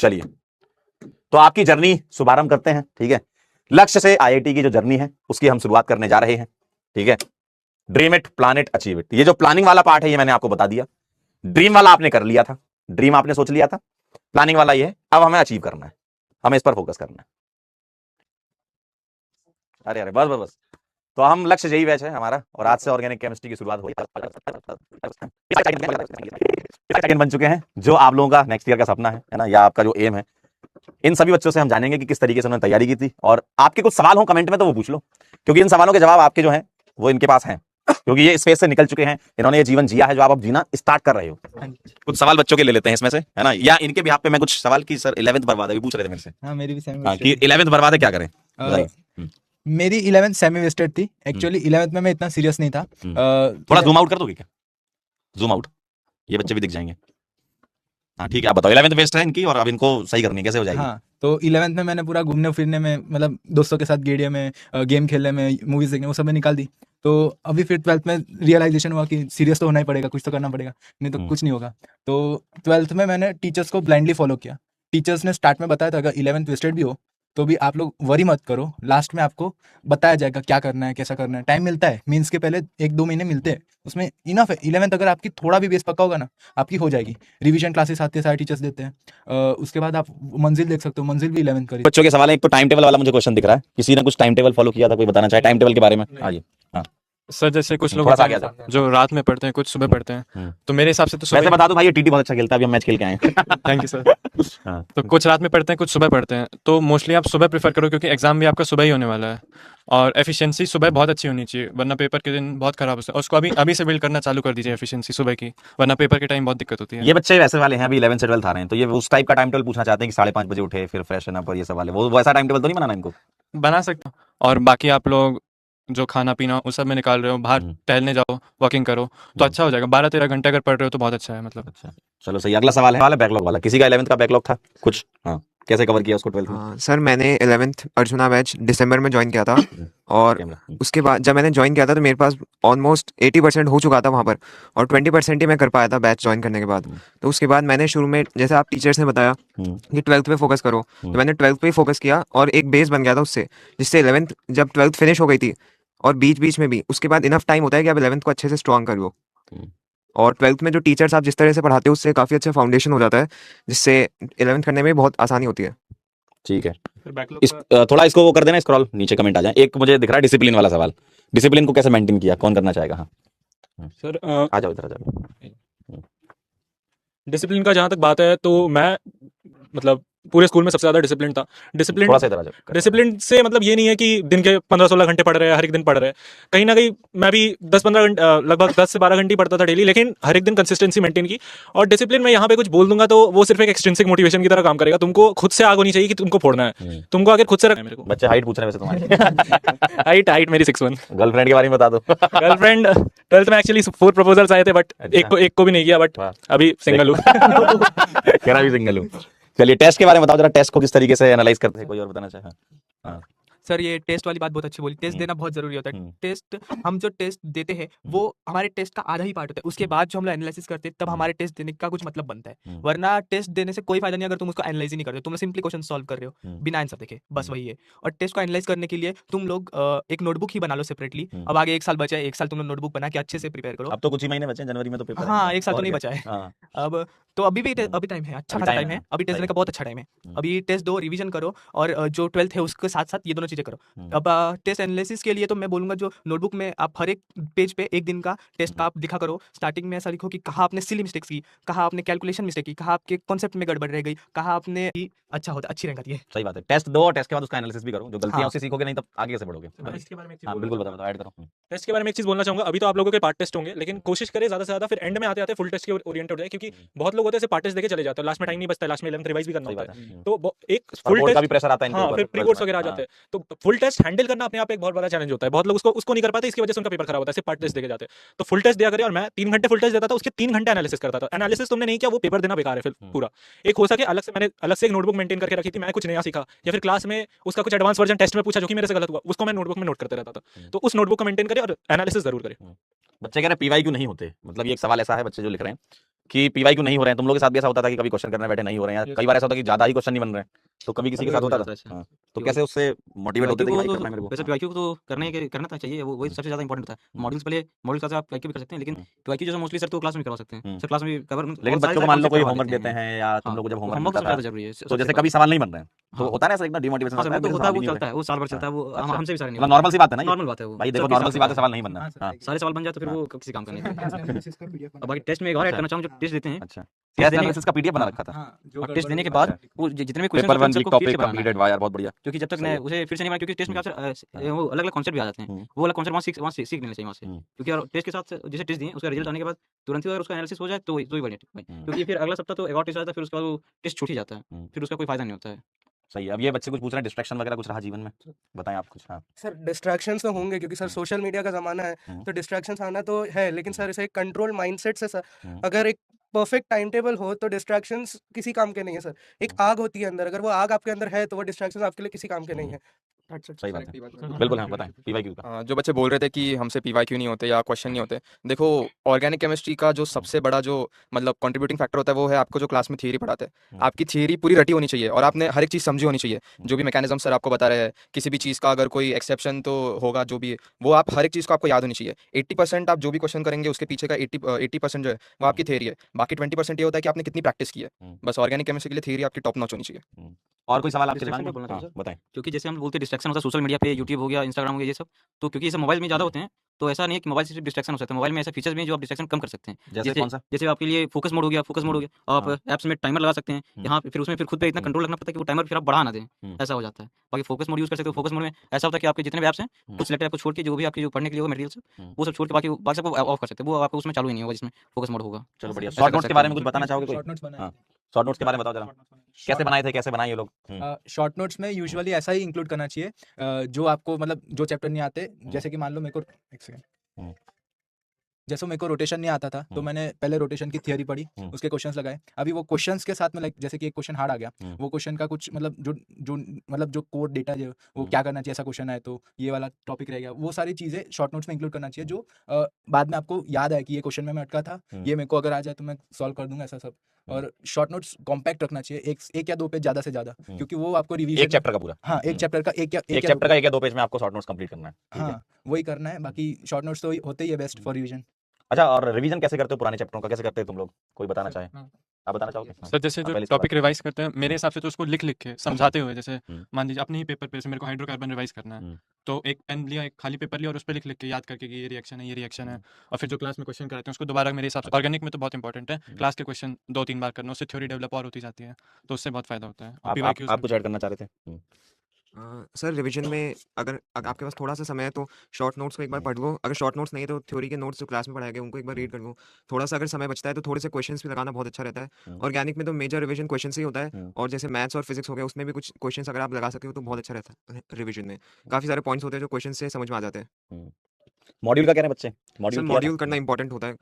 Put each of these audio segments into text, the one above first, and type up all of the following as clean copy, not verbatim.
चलिए, तो आपकी जर्नी शुभारंभ करते हैं। ठीक है, लक्ष्य से आईआईटी की जो जर्नी है उसकी हम शुरुआत करने जा रहे हैं। ठीक है, dream it, plan it, achieve it. ये जो प्लानिंग वाला पार्ट है ये मैंने आपको बता दिया। ड्रीम वाला आपने कर लिया था, ड्रीम आपने सोच लिया था। प्लानिंग वाला ये है, अब हमें अचीव करना है, हमें इस पर फोकस करना है। अरे अरे बस बस बस। तो हम लक्ष्य यही बैच है हमारा, और आज से ऑर्गेनिक केमिस्ट्री की शुरुआत हुई। बन चुके हैं जो आप लोगों का नेक्स्ट ईयर का सपना है ना, या आपका जो एम है। इन सभी बच्चों से हम जानेंगे कि किस तरीके से उन्होंने तैयारी की थी, और आपके कुछ सवाल हो कमेंट में तो वो पूछ लो, क्योंकि इन सवालों के जवाब आपके जो हैं वो इनके पास हैं, क्योंकि ये स्पेस से निकल चुके हैं, इन्होंने ये जीवन जिया है जो आप अब जीना स्टार्ट कर रहे हो। कुछ सवाल बच्चों के ले लेते हैं इसमें से, है ना, या इनके भी आप पे मैं कुछ सवाल की सर 11th बर्बाद है पूछ रहे थे मेरे से। हाँ, मेरी भी सेमी कि 11th बर्बाद है, क्या करें बताइए। मेरी 11th सेमी वेस्टेड थी एक्चुअली। 11th में मैं इतना सीरियस नहीं था। थोड़ा जूम आउट कर दोगे क्या? जूम आउट, ये बच्चे भी दिख जाएंगे। हाँ ठीक है, आप बताओ। 11th वेस्ट है इनकी, और अब इनको सही करनी है, कैसे हो जाएगी? हाँ, तो 11th में मैंने पूरा घूमने फिरने में, मतलब दोस्तों के साथ गेड़िया में, गेम खेलने में, मूवीज देखने, वो सब में निकाल दी। तो अभी फिर 12th में रियलाइजेशन हुआ कि सीरियस तो होना ही पड़ेगा, कुछ तो करना पड़ेगा, नहीं तो कुछ नहीं होगा। तो 12th में मैंने टीचर्स को ब्लाइंडली फॉलो किया। टीचर्स ने स्टार्ट में बताया था अगर 11th वेस्टेड भी हो तो भी आप लोग वरी मत करो, लास्ट में आपको बताया जाएगा क्या करना है, कैसा करना है। टाइम मिलता है, मीन्स के पहले 1-2 महीने मिलते हैं, उसमें इनफ है। 11th अगर आपकी थोड़ा भी बेस पक्का होगा ना, आपकी हो जाएगी। रिवीजन क्लासेस आते हैं, सारे टीचर्स देते हैं। उसके बाद आप मंजिल देख सकते हो, मंजिल भी 11th करी। बच्चों के सवाल है, एक तो टाइम टेबल वाला मुझे क्वेश्चन दिख रहा है, किसी ने कुछ टाइम टेबल फॉलो किया था, कोई बताना चाहे टाइम टेबल के बारे में? हाँ, सर जैसे कुछ लोग थोड़ा सा होते आगे आ हैं जो रात में पढ़ते हैं, कुछ सुबह पढ़ते हैं, तो मेरे हिसाब से तो वैसे सुबह। बता दो भाई, ये टीटी बहुत अच्छा खेलता है, अभी हम मैच खेल के आए हैं। Thank you sir. तो कुछ रात में पढ़ते हैं, कुछ सुबह पढ़ते हैं, तो मोस्टली आप सुबह प्रेफर करो, क्योंकि एग्जाम भी आपका सुबह ही होने वाला है, और एफिशिएंसी सुबह बहुत अच्छी होनी चाहिए, वरना पेपर के दिन बहुत खराब हो सकता है। उसको अभी अभी से बिल्ड करना चालू कर दीजिए एफिशिएंसी सुबह की, वरना पेपर के टाइम बहुत दिक्कत होती है। ये बच्चे वैसे वाले हैं, अभी 11th से 12th आ रहे हैं, तो ये उस टाइप का टाइम टेबल पूछना चाहते हैं कि 5:30 बजे उठे, फिर फ्रेशन अप और ये सब वाले, वो वैसा टाइम टेबल तो नहीं बनाना इनको? बना सकते हो। और बाकी आप लोग जो खाना पीना उस सब में निकाल रहे हो, बाहर टहलने जाओ, वॉकिंग करो, तो अच्छा हो जाएगा। 12-13 घंटे अगर पढ़ रहे हो तो बहुत अच्छा है, मतलब। अच्छा, चलो सही। अगला सवाल है बैकलॉग वाला। किसी का 11th का बैकलॉग था कुछ? हाँ, कैसे कवर किया उसको 12th में? सर मैंने 11th अर्जुना बैच दिसंबर में ज्वाइन किया था, और उसके बाद जब मैंने ज्वाइन किया था तो मेरे पास ऑलमोस्ट 80% हो चुका था वहाँ पर, और 20% ही मैं कर पाया था बैच ज्वाइन करने के बाद। तो उसके बाद मैंने शुरू में, जैसे आप टीचर्स ने बताया कि 12th पे फोकस करो, तो मैंने 12th पे ही फोकस किया, और एक बेस बन गया था उससे, जिससे 11th जब 12th फिनिश हो गई थी, और बीच बीच में भी उसके बाद इनफ टाइम होता है कि आप 11th को अच्छे से स्ट्रॉन्ग कर लो। और 12th में जो टीचर्स आप जिस तरह से पढ़ाते हो उससे काफ़ी अच्छा फाउंडेशन हो जाता है, जिससे 11th करने में बहुत आसानी होती है। ठीक है, थोड़ा इसको वो कर देना, स्क्रॉल नीचे कमेंट आ जाए। एक मुझे दिख रहा है डिसिप्लिन वाला सवाल, डिसिप्लिन को कैसे मेंटेन किया, कौन करना चाहेगा? हाँ सर, आ जाओ, इधर आ जाओ। डिसिप्लिन का जहाँ तक बात है तो मैं, मतलब पूरे स्कूल में सबसे ज्यादा डिसिप्लिन था। थोड़ा सा इधर आ जाओ। डिसिप्लिन से मतलब ये नहीं है कि दिन के 15-16 घंटे पढ़ रहे हैं, हर एक दिन पढ़ रहे हैं। कहीं ना कहीं मैं भी 10-15 घंटे, लगभग 10 से 12 घंटे पढ़ता था डेली, लेकिन हर एक दिन कंसिस्टेंसी मेंटेन की। और डिसिप्लिन में यहाँ पे कुछ बोल दूंगा तो वो सिर्फ एक एक्सट्रिंसिक मोटिवेशन की तरह काम करेगा। तुमको खुद से आग होनी चाहिए कि तुमको फोड़ना है, तुमको अगर खुद से रखना है। मेरे को बच्चे हाइट पूछ रहे हैं वैसे तुम्हारी। हाइट मेरी 6'1". गर्लफ्रेंड के बारे में बता दो। गर्लफ्रेंड 12th में एक्चुअली 4 प्रपोजल्स आए थे, बट एक को भी नहीं किया, बट अभी सिंगल हूँ। कह रहा भी सिंगल हूँ। चलिए, टेस्ट के बारे में बताओ जरा, टेस्ट को किस तरीके से एनालाइज करते हैं, कोई और बताना चाहे? हाँ सर, ये टेस्ट वाली बात बहुत अच्छी बोली। टेस्ट देना बहुत जरूरी होता है। टेस्ट, हम जो टेस्ट देते हैं वो हमारे टेस्ट का आधा ही पार्ट होता है। उसके बाद जो हम लोग एनालिसिस करते हैं तब हमारे टेस्ट देने का कुछ मतलब बनता है। वरना टेस्ट देने से कोई फायदा नहीं अगर तुम उसको एनालाइज ही नहीं करते, तुम सिंपली क्वेश्चन सॉल्व कर रहे हो बिना आंसर देखे, बस वही है। और टेस्ट को एनालाइज करने के लिए तुम लोग एक नोटबुक ही बना लो सेपरेटली। अब आगे 1 साल बचा है, 1 साल तुम लोग नोटबुक बना के अच्छे से प्रिपेयर करो। अब तो कुछ ही महीने बचे हैं, जनवरी में तो पेपर। हाँ, 1 साल तो नहीं बचा है। अब तो अभी टाइम है, अच्छा खासा टाइम है। अभी टेस्ट देने का बहुत अच्छा टाइम है। अभी टेस्ट दो, रिवीजन करो, और जो 12th है उसके साथ साथ ये दोनों चीजें करो। अब टेस्ट एनालिसिस के लिए तो मैं बोलूंगा, जो नोटबुक में आप हर एक पेज पे एक दिन का टेस्ट का आप लिखा करो। स्टार्टिंग में ऐसा लिखो कि कहाँ आपने सिली मिस्टेक्स की, कहाँ आपने कैलकुलेशन मिस्टेक की, कहाँ आपके कॉन्सेप्ट में गड़बड़ रह गई, कहाँ आपने अच्छा होता, अच्छी रैंक आती है। सही बात है। टेस्ट दो, टेस्ट के बाद उसका एनालिसिस भी करो, जो गलतियां उससे सीखोगे, नहीं तब आगे कैसे बढ़ोगे? टेस्ट के बारे में बिल्कुल बताओ, ऐड करो। टेस्ट के बारे में एक चीज बोलना चाहूंगा। अभी तो आप लोगों के पार्ट टेस्ट होंगे, लेकिन कोशिश करें ज्यादा से ज्यादा फिर एंड में आते आते फुल टेस्ट के ओरिएंटेड हो जाए, क्योंकि बहुत लोग होते हैं पार्ट टेस्ट देके चले जाते हैं, लास्ट में टाइम नहीं बचता है, लास्ट में 11th रिवाइज भी करना होता है। तो एक फुल टेस्ट का भी प्रेशर आता है, हाँ, फिर प्री बोर्ड्स वगैरह आ जाते हैं, तो फुल टेस्ट हैंडल करना अपने आप एक बहुत बड़ा चैलेंज होता है। बहुत लोग उसको नहीं कर पाते, इसकी वजह से उनका पेपर खराब होता है, सिर्फ पार्ट टेस्ट देके जाते हैं। तो फुल टेस्ट दिया करें। और मैं 3 घंटे फुल टेस्ट देता था, उसके 3 घंटे एनालिसिस करता था। एनालिसिस तुमने नहीं किया, वो पेपर देना बेकार है फिर पूरा। एक हो सके मैंने अलग से एक नोटबुक मेंटेन करके रखी थी, मैं कुछ नया सीखा या फिर क्लास में उसका कुछ एडवांस वर्जन टेस्ट में पूछा जो कि मेरे से गलत हुआ, उसको मैं नोटबुक में नोट करते रहता था। तो उस नोटबुक को मेंटेन करें और एनालिसिस जरूर करें। बच्चे कह रहे हैं पीवाई क्यों नहीं होते, मतलब ये एक सवाल ऐसा है बच्चे जो लिख रहे हैं कि पीवाईक्यू नहीं हो रहे हैं? तुम लोग के साथ भी ऐसा होता था कि कभी क्वेश्चन करने बैठे नहीं हो रहे हैं, या कई बार ऐसा होता है कि ज्यादा ही क्वेश्चन नहीं बन रहे हैं, तो कभी किसी के साथ होता था? हाँ, तो कैसे उससे मोटिवेट होते थे कि भाई करना है मेरे को? वैसे पीवाईक्यू तो करना तो चाहिए, वो वही सबसे ज़्यादा इंपॉर्टेंट होता है। मॉड्यूल्स पहले मॉड्यूल क्लास आप पीवाईक्यू भी कर सकते हैं, लेकिन पीवाईक्यू जैसे मोस्टली सर तो क्लास में करवा सकते हैं, सर क्लास में कवर लेकिन बच्चों को मान लो कोई होमवर्क देते हैं या तुम लोग को जब होमवर्क होमवर्क मिलता सबसे ज़्यादा था, जरूरी है। तो जैसे कभी सवाल नहीं बन रहे हैं, तो होता है ना ऐसा एकदम डिमोटिवेशन हाँ सर, होता है, वो तो मेरे होता है, सवाल ही वो नहीं हो चलता है, वो साल भर चलता है, वो अच्छा। हमसे भी सारे नहीं मतलब नॉर्मल सी बात है ना ये? नॉर्मल बात है वो। भाई देखो सबके नॉर्मल साथ सी बात है, होता सवाल नहीं बनना। हाँ सर, हाँ, सारे सवाल बन जाए तो फिर हाँ। वो किसी काम का नहीं है। एनालिसिस का PDF और बाकी टेस्ट में एक और ऐड अच्छा। करना चाहूँगा, जो टेस्ट देते हैं, अच्छा, टेस्ट कैश देने एनालिसिस का पीडीएफ बना रखा था? हाँ, जो और गड़बड़ टेस्ट देने के होगी। बाद अच्छा। वो जितने भी क्वेश्चन पेपर होते हैं वन उन वीक सबको फिर टॉपिक से बनाना है, कंप्लीटेड, वाह यार बहुत बढ़िया। क्योंकि जब तक सही मैं है। उसे फिर से नहीं बना, क्योंकि टेस्ट में क्या हाँ। वो अलग अलग कॉन्सेप्ट भी आ जाते हैं, वो अलग कॉन्सेप्ट वहाँ सीख लेने चाहिए वहाँ से, हम्म, क्योंकि और टेस्ट के साथ जैसे टेस्ट दिए उसका रिजल्ट आने के बाद तुरंत ही अगर उसका एनालिसिस हो जाए तो ही बढ़िया, हम्म, क्योंकि फिर अगला सप्ताह तो एक और टेस्ट आता है, फिर उसका वो टेस्ट छूट ही जाता है, हम्म, फिर उसका कोई फायदा नहीं होता है। सही है। अब ये बच्चे कुछ पूछ रहे हैं, डिस्ट्रैक्शन वगैरह कुछ रहा जीवन में? बताएं आप कुछ। हाँ। सर डिस्ट्रैक्शंस तो होंगे क्योंकि सर हम्म, सोशल मीडिया का ज़माना है, हम्म, तो डिस्ट्रैक्शंस आना तो है, लेकिन सर इसे एक कंट्रोल माइंडसेट से सर हम्म, अगर एक परफेक्ट टाइम टेबल हो तो डिस्ट्रैक्शंस किसी काम के नहीं है सर। एक आग होती है अंदर, अगर वो आग आपके अंदर है तो वो डिस्ट्रैक्शंस आपके लिए किसी काम के नहीं है। That's it, सही sir। बात है, बिल्कुल। हाँ बताएं पीवाईक्यू का। जो बच्चे बोल रहे थे कि हमसे पीवाईक्यू नहीं होते या क्वेश्चन नहीं होते, देखो ऑर्गेनिक केमिस्ट्री का जो सबसे बड़ा जो मतलब कंट्रीब्यूटिंग फैक्टर होता है वो है आपको जो क्लास में थियरी पढ़ाते हैं। आपकी थियरी पूरी रटी होनी चाहिए और आपने हर एक चीज़ समझी होनी चाहिए, जो भी मैकेनिज्म सर आपको बता रहे हैं, किसी भी चीज़ का अगर कोई एक्सेप्शन तो होगा, जो भी वो आप हर एक चीज़ को आपको याद होनी चाहिए। 80% आप जो भी क्वेश्चन करेंगे उसके पीछे का 80% जो है वो आपकी थियरी है, बाकी 20% ये होता है कि आपने कितनी प्रैक्टिस की है। बस ऑर्गेनिक केमिस्ट्री के लिए थियरी आपकी टॉप नॉच होनी चाहिए। और कोई सवाल आपके दिमाग डिस्ट्रैक्शन में? पे बोलना था हाँ, सर, बताएं। क्योंकि जैसे हम बोलते हैं डिस्ट्रैक्शन होता है सोशल मीडिया पे, यूट्यूब हो गया, इंस्टाग्राम हो गया, ये सब, तो क्योंकि ये सब मोबाइल में ज़्यादा होते हैं, तो ऐसा नहीं है कि मोबाइल से सिर्फ डिस्ट्रैक्शन हो सकता है, मोबाइल में ऐसे फीचर्स भी हैं जो आप डिस्ट्रैक्शन कम कर सकते हैं। जैसे कौन सा? जैसे आपके लिए फोकस मोड हो गया, आप हाँ। ऐप्स में टाइमर लगा सकते हैं, यहाँ पे फिर उसमें फिर खुद पे इतना कंट्रोल रखना पड़ता है कि वो टाइमर फिर आप बढ़ा ना दें, ऐसा हो जाता है। बाकी फोकस मोड यूज़ कर सकते हो, फोकस मोड में ऐसा होता है कि आपके जितने भी ऐप्स हैं, कुछ सिलेक्ट ऐप को छोड़ के जो भी आपके जो पढ़ने के लिए होगा मटेरियल वो सब छोड़ के बाकी बाकी सबको ऑफ कर सकते हैं, वो आपको उसमें चालू ही नहीं होगा जिसमें फोकस मोड होगा। चलो बढ़िया। ऐसा शॉर्ट कर नोट्स के सकते बारे हैं। में कुछ बताना चाहोगे कोई? शॉर्ट नोट्स बनाए हाँ, शॉर्ट नोट्स के बारे में बताओ जरा। कैसे बनाए थे, कैसे बनाए ये लोग? शॉर्ट नोट्स में यूजुअली ऐसा ही इंक्लूड करना चाहिए, जो आपको मतलब जो चैप्टर नहीं आते, जैसे कि मान लो मेरे को एक सेकंड, हम्म। जैसे मेरे को रोटेशन नहीं आता था तो मैंने पहले रोटेशन की थियरी पढ़ी, उसके क्वेश्चंस लगाए। अभी वो क्वेश्चंस के साथ में लाइक जैसे कि एक क्वेश्चन हार्ड आ गया, वो क्वेश्चन का कुछ मतलब जो मतलब जो कोड डेटा जो वो क्या करना चाहिए, ऐसा क्वेश्चन है तो ये वाला टॉपिक रह गया, वो सारी चीज़ें शॉर्ट नोट्स में इंक्लूड करना चाहिए, जो बाद में आपको याद है कि ये क्वेश्चन में मैं अटका था, ये मेरे को अगर आ जाए तो मैं सॉल्व कर दूंगा, ऐसा सब। और शॉर्ट नोट्स कॉम्पैक्ट रखना चाहिए, एक या दो पेज ज़्यादा से ज़्यादा, क्योंकि वो आपको रिवीजन एक चैप्टर का पूरा? हाँ, एक चैप्टर का एक चैप्टर का 1 या 2 पेज में आपको शॉर्ट नोट्स कंप्लीट करना है। ठीक है। हाँ, वही करना है, बाकी शॉर्ट नोट्स तो होते ही है बेस्ट फॉर रिवीजन। अच्छा, और रिवीजन कैसे करते हो पुराने चैप्टरों का, कैसे करते हो तुम लोग? कोई बताना चाहे? आप बताना चाहोगे? सर जैसे जो टॉपिक रिवाइज करते हैं मेरे हिसाब से तो उसको लिख के समझाते हुए, जैसे मान लीजिए अपने ही पेपर पे, जैसे मेरे को हाइड्रोकार्बन रिवाइज करना है, तो एक पेन लिया, एक खाली पेपर लिया और उस पर लिख के याद करके कि ये रिएक्शन है, ये रिएक्शन है, और फिर जो क्लास में क्वेश्चन कराते हैं उसको दोबारा मेरे हिसाब से ऑर्गेनिक में तो बहुत इंपॉर्टेंट है क्लास के क्वेश्चन 2-3 बार करना, उससे थ्योरी डेवलप और होती जाती है, तो उससे बहुत फायदा होता है। और PYQs आप कुछ ऐड करना चाह रहे थे? सर रिवीजन में अगर आपके पास थोड़ा सा समय है तो शॉर्ट नोट्स को एक बार पढ़ लो, अगर शॉर्ट नोट्स नहीं है तो थ्योरी के नोट्स जो क्लास में पढ़ाए गए उनको एक बार रीड कर लो। थोड़ा सा अगर समय बचता है तो थोड़े से क्वेश्चंस भी लगाना बहुत अच्छा रहता है। ऑर्गेनिक में तो मेजर रिवीजन क्वेश्चन से ही होता है, और जैसे मैथ्स और फिजिक्स हो गया उसमें भी कुछ क्वेश्चंस अगर आप लगा सके हो तो बहुत अच्छा रहता है। रिवीजन में काफ़ी सारे पॉइंट्स होते हैं जो क्वेश्चन से समझ में आ जाते हैं। मॉड्यूल का कह रहे हैं बच्चे? सर मॉड्यूल मॉड्यूल करना इंपॉर्टेंट होता है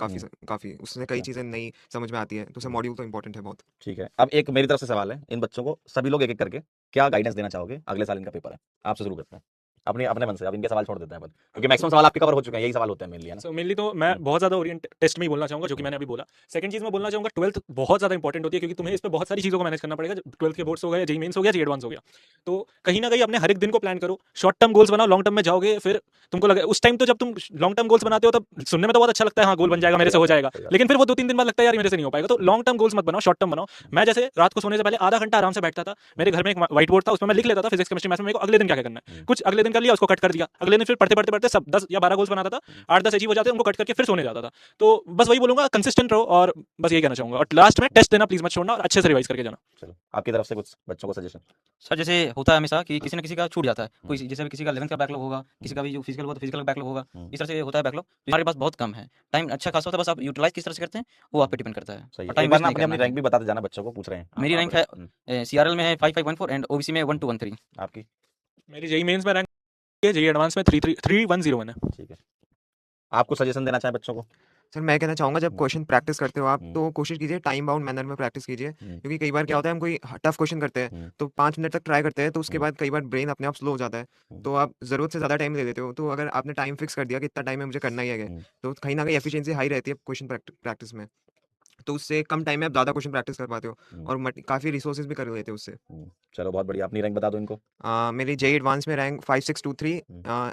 काफ़ी उससे कई चीज़ें नई समझ में आती है, तो सर मॉड्यूल तो इंपॉर्टेंट है बहुत। ठीक है। अब एक मेरी तरफ से सवाल है, इन बच्चों को सभी लोग एक-एक करके क्या गाइडेंस देना चाहोगे? अगले साल इनका पेपर है, आपसे शुरू करते हैं। अपने मन से, अब इनके सवाल छोड़ देते हैं अपन, क्योंकि मैक्सिमम सवाल आपके कवर हो चुके हैं, यही सवाल होते हैं मेनली, है ना? सो मेनली तो मैं बहुत ज़्यादा ओरिएंट टेस्ट में ही बोलना चाहूँगा, जो कि मैंने अभी बोला। सेकंड चीज़ मैं बोलना चाहूँगा, 12th बहुत ज़्यादा इंपॉर्टेंट होती है, क्योंकि तुम्हें इस पे बहुत सारी चीज़ों को मैनेज करना पड़ेगा। 12th के बोर्ड्स हो गए, जेईई मेंस हो गया, जेईई एडवांस हो गया, तो कहीं ना कहीं अपने हर एक दिन को प्लान करो, शॉर्ट टर्म गोल्स बनाओ, लॉन्ग टर्म में जाओगे, फिर तुमको लगे उस टाइम तो जब तुम लॉन्ग टर्म गोल्स बनाते हो तब सुनने में तो बहुत अच्छा लगता है, हाँ गोल बन जाएगा, मेरे से हो जाएगा, लेकिन फिर वो 2-3 दिन बाद लगता है यार मेरे से नहीं हो पाएगा। तो लॉन्ग टर्म गोल्स मत बनाओ, शॉर्ट टर्म बनाओ। मैं जैसे रात को सोने से पहले आधा घंटा आराम से बैठता था, मेरे घर में एक व्हाइट बोर्ड था, उसमें मैं लिख लेता था फिजिक्स केमिस्ट्री मैथ्स में मेरे को अगले दिन क्या क्या करना है, कुछ अगले दिन कर लिया, उसको कट कर दिया, अगले दिन फिर पढ़ते सब 10 या 12 गोल्स बनाता था, 8-10 अचीव हो जाते, उनको कट करके फिर सोने जाता था। तो बस वही बोलूंगा, कंसिस्टेंट रहो, और बस यही कहना चाहूंगा, और लास्ट में टेस्ट देना प्लीज मत छोड़ना, और अच्छे से रिवाइज करके जाना। चलो, आपकी तरफ से कुछ बच्चों को सजेशन? सर जैसे होता है हमेशा कि किसी न किसी का छूट जाता है, कोई जैसे किसी का 11th का बैकलॉग होगा, किसी का भी जो फिजिकल हुआ तो फिजिकल का बैकलॉग होगा, इस तरह से होता है बैकलॉग। तो हमारे पास बहुत कम है, टाइम अच्छा खासा होता है, बस आप यूटिलाइज किस तरह से करते हैं वो आप पे डिपेंड करता है। सही और है। टाइम एक बार वेस्ट ना नहीं अपनी करना रैंक है। भी बताते जाना, बच्चों को पूछ रहे हैं। मेरी रैंक है CRL में है 5514 एंड OBC में 1213। आपकी? मेरी जेईई मेंस में रैंक है, जेईई एडवांस में 3101 है। ठीक है। आपको सजेशन देना चाहे बच्चों को? सर मैं कहना चाहूँगा जब क्वेश्चन प्रैक्टिस करते हो आप तो कोशिश कीजिए टाइम बाउंड मैनर में प्रैक्टिस कीजिए, क्योंकि कई बार क्या होता है हम कोई टफ क्वेश्चन करते हैं तो 5 मिनट तक ट्राई करते हैं, तो उसके बाद कई बार ब्रेन अपने आप स्लो हो जाता है, तो आप ज़रूरत से ज़्यादा टाइम ले लेते हो। तो अगर आपने टाइम फिक्स कर दिया कि इतना टाइम है मुझे करना ही है, तो कहीं ना कहीं एफिशिएंसी हाई रहती है क्वेश्चन प्रैक्टिस में। तो उससे कम टाइम में आप ज़्यादा क्वेश्चन प्रैक्टिस कर पाते हो और काफ़ी रिसोर्सेज भी कर लेते हो उससे। चलो बहुत बढ़िया, अपनी रैंक बता दो इनको। मेरी जेईई एडवांस में रैंक 5623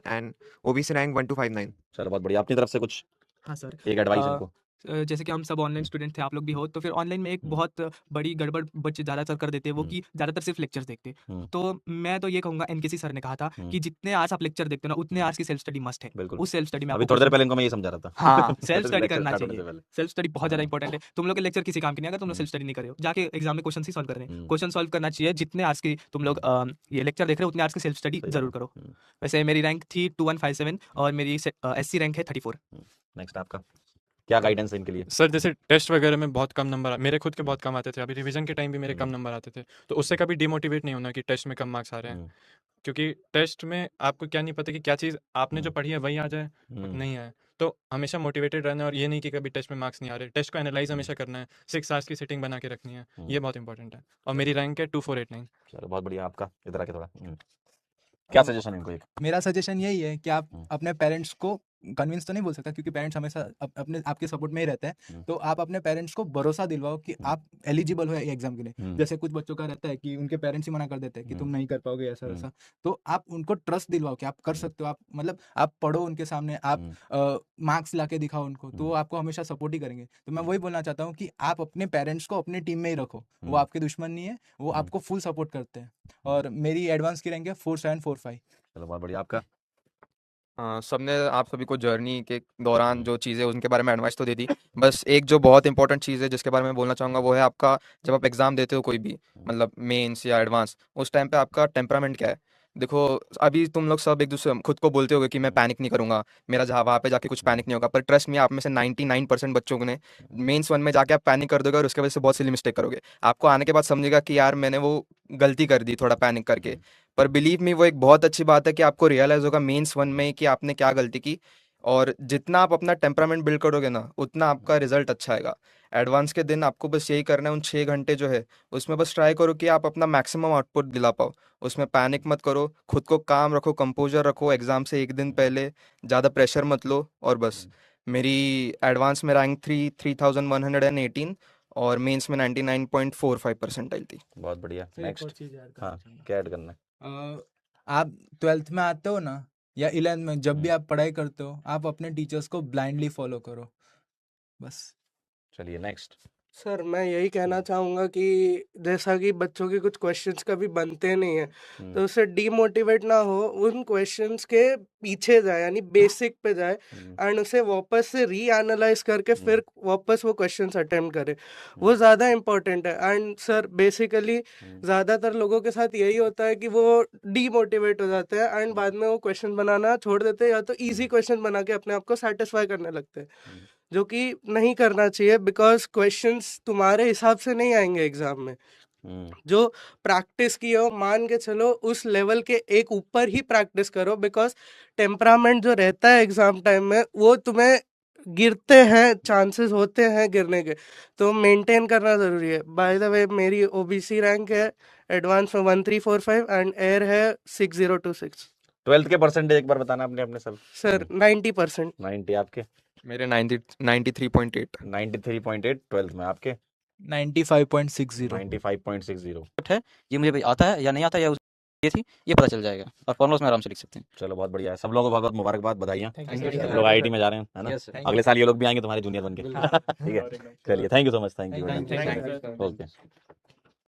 एंड ओबीसी रैंक 1259। चलो बहुत बढ़िया, अपनी तरफ से कुछ हाँ सर। एक एडवाइस अ, इनको। जैसे कि हम सब ऑनलाइन स्टूडेंट थे, आप लोग भी हो, तो फिर ऑनलाइन में एक बहुत बड़ी गड़बड़ बच्चे ज़्यादातर कर देते हैं, वो कि ज़्यादातर सिर्फ लेक्चर्स देखते हैं। तो मैं तो ये कहूँगा, एनकेसी सर ने कहा था कि जितने आवर्स आप लेक्चर देखते हो ना, उतने आवर्स की सेल्फ स्टडी मस्ट है। बिल्कुल। उस सेल्फ स्टडी में अभी आपको थोड़ी देर क्वेश्चन, पहले इनको मैं ये समझा रहा था। हाँ, सेल्फ स्टडी लेक्चर करना स्टार्ट होने से चाहिए। पहले। सेल्फ स्टडी बहुत ज़्यादा हाँ। इंपॉर्टेंट है। तुम लोग के लेक्चर किसी काम के नहीं, अगर तुम लोग सेल्फ स्टडी नहीं कर रहे हो, जाके एग्जाम में क्वेश्चन ही सॉल्व कर रहे हैं। क्वेश्चन सॉल्व करना चाहिए। जितने आवर्स की तुम लोग ये लेक्चर देख रहे हो, उतने आवर्स की सेल्फ स्टडी सही जरूर बात है। करो। वैसे मेरी रैंक थी 2157 और मेरी एससी रैंक है 34। नेक्स्ट आपका क्या गाइडेंस है इनके लिए? सर जैसे टेस्ट वगैरह में बहुत कम नंबर मेरे खुद के बहुत कम आते थे, अभी रिवीजन के टाइम भी मेरे कम नंबर आते थे, तो उससे कभी डिमोटिवेट नहीं होना कि टेस्ट में कम मार्क्स आ रहे हैं, क्योंकि टेस्ट में आपको क्या नहीं पता कि क्या चीज़ आपने जो पढ़ी है वही आ जाए, नहीं आए। तो हमेशा मोटिवेटेड रहना है, और ये नहीं कि कभी टेस्ट में मार्क्स नहीं आ रहे। टेस्ट को एनालाइज हमेशा करना है, 6 आवर्स की सेटिंग बना के रखनी है, ये बहुत इंपॉर्टेंट है। और मेरी रैंक है 2489। चलो बहुत बढ़िया, आपका इधर आके थोड़ा क्या सजेशन है इनको एक? मेरा सजेशन यही है कि आप अपने पेरेंट्स को कन्विंस तो नहीं बोल सकता, क्योंकि पेरेंट्स हमेशा अपने आपके सपोर्ट में ही रहते हैं। तो आप अपने पेरेंट्स को भरोसा दिलवाओ कि आप एलिजिबल हो एग्जाम के लिए। जैसे कुछ बच्चों का रहता है कि उनके पेरेंट्स ही मना कर देते हैं कि तुम नहीं कर पाओगे ऐसा वैसा, तो आप उनको ट्रस्ट दिलवाओ कि आप कर सकते हो। आप मतलब आप पढ़ो उनके सामने, आप मार्क्स ला के दिखाओ उनको, तो वो आपको हमेशा सपोर्ट ही करेंगे। तो मैं वही बोलना चाहता हूँ कि आप अपने पेरेंट्स को अपनी टीम में ही रखो, वो आपके दुश्मन नहीं है, वो आपको फुल सपोर्ट करते हैं। और मेरी एडवांस की रैंक है 4745। चलो बहुत बढ़िया, आपका? सबने आप सभी को जर्नी के दौरान जो चीज़ें उनके बारे में एडवाइस तो दे दी। बस एक जो बहुत इंपॉर्टेंट चीज़ है जिसके बारे में बोलना चाहूँगा, वो है आपका जब आप एग्ज़ाम देते हो कोई भी, मतलब मेंस या एडवांस, उस टाइम पे आपका टेम्परामेंट क्या है। देखो, अभी तुम लोग सब एक दूसरे खुद को बोलते होगे कि मैं पैनिक नहीं करूँगा, मेरा जहाँ वहाँ पे जाके कुछ पैनिक नहीं होगा, पर ट्रस्ट में आप में से 99% बच्चों ने मेंस 1 में जाके आप पैनिक कर दोगे और उसके वजह से बहुत सिली मिस्टेक करोगे। आपको आने के बाद समझेगा कि यार मैंने वो गलती कर दी थोड़ा पैनिक करके। पर बिलीव मी, वो एक बहुत अच्छी बात है कि आपको रियलाइज़ होगा मेंस 1 में कि आपने क्या गलती की, और जितना आप अपना टेम्परामेंट बिल्ड करोगे ना, उतना आपका रिजल्ट अच्छा आएगा। एडवांस के दिन आपको बस यही करना है, उन 6 घंटे जो है उसमें बस ट्राई करो कि आप अपना मैक्सिमम आउटपुट दिला पाओ। उसमें पैनिक मत करो, खुद को काम रखो, कंपोजर रखो, एग्ज़ाम से एक दिन पहले ज़्यादा प्रेशर मत लो, और बस। मेरी एडवांस में रैंक 3118 और मेंस में 99.45 परसेंटाइल थी। बहुत बढ़िया, सर, एक और नेक्स्ट। चीज़ याद हाँ, करना चाहूँगा। क्या ऐड करना है? आप 12th में आते हो ना, या 11th में, जब भी आप पढ़ाई करते हो, आप अपने टीचर्स को ब्लाइंडली फॉलो करो, बस। चलिए नेक्स्ट। सर मैं यही कहना चाहूँगा कि जैसा कि बच्चों के कुछ क्वेश्चंस कभी बनते नहीं हैं, तो उससे डीमोटिवेट ना हो, उन क्वेश्चंस के पीछे जाए, यानी बेसिक पे जाए, एंड उसे वापस से रीएनालाइज करके फिर वापस वो क्वेश्चंस अटेम्प्ट करे, वो ज़्यादा इम्पोर्टेंट है। एंड सर बेसिकली ज़्यादातर लोगों के साथ यही होता है कि वो डीमोटिवेट हो जाते हैं एंड बाद में वो क्वेश्चन बनाना छोड़ देते हैं, या तो ईजी क्वेश्चन बना के अपने आप को सेटिस्फाई करने लगते हैं, जो कि नहीं करना चाहिए, बिकॉज क्वेश्चंस तुम्हारे हिसाब से नहीं आएंगे एग्जाम में। जो प्रैक्टिस की हो, मान के चलो उस लेवल के एक ऊपर ही प्रैक्टिस करो, बिकॉज टेम्परामेंट जो रहता है एग्जाम टाइम में, वो तुम्हें गिरते हैं, चांसेस होते हैं गिरने के, तो मेंटेन करना ज़रूरी है। बाय द वे मेरी ओबीसी रैंक है एडवांस में 1345 एंड एयर है 6026। 12th के परसेंटेज एक बार बताना अपने अपने सब। सर 90%। 90 आपके? मेरे 93.8। 93.8 12th में आपके? 95.60। 95.60। है ये मुझे आता है या नहीं आता है, या ये थी, ये पता चल जाएगा, और फॉर्मूलाज में आराम से लिख सकते हैं। चलो बहुत बढ़िया है, सब लोगों को बहुत बहुत मुबारकबाद, बधाइयाँ। Thank you, सब sir. लोग आईआईटी में जा रहे हैं, है ना? Yes, sir. अगले साल ये लोग भी आएंगे तुम्हारे जूनियर बन के। ठीक है, चलिए, thank you so much, thank you. Thank you, sir. Okay.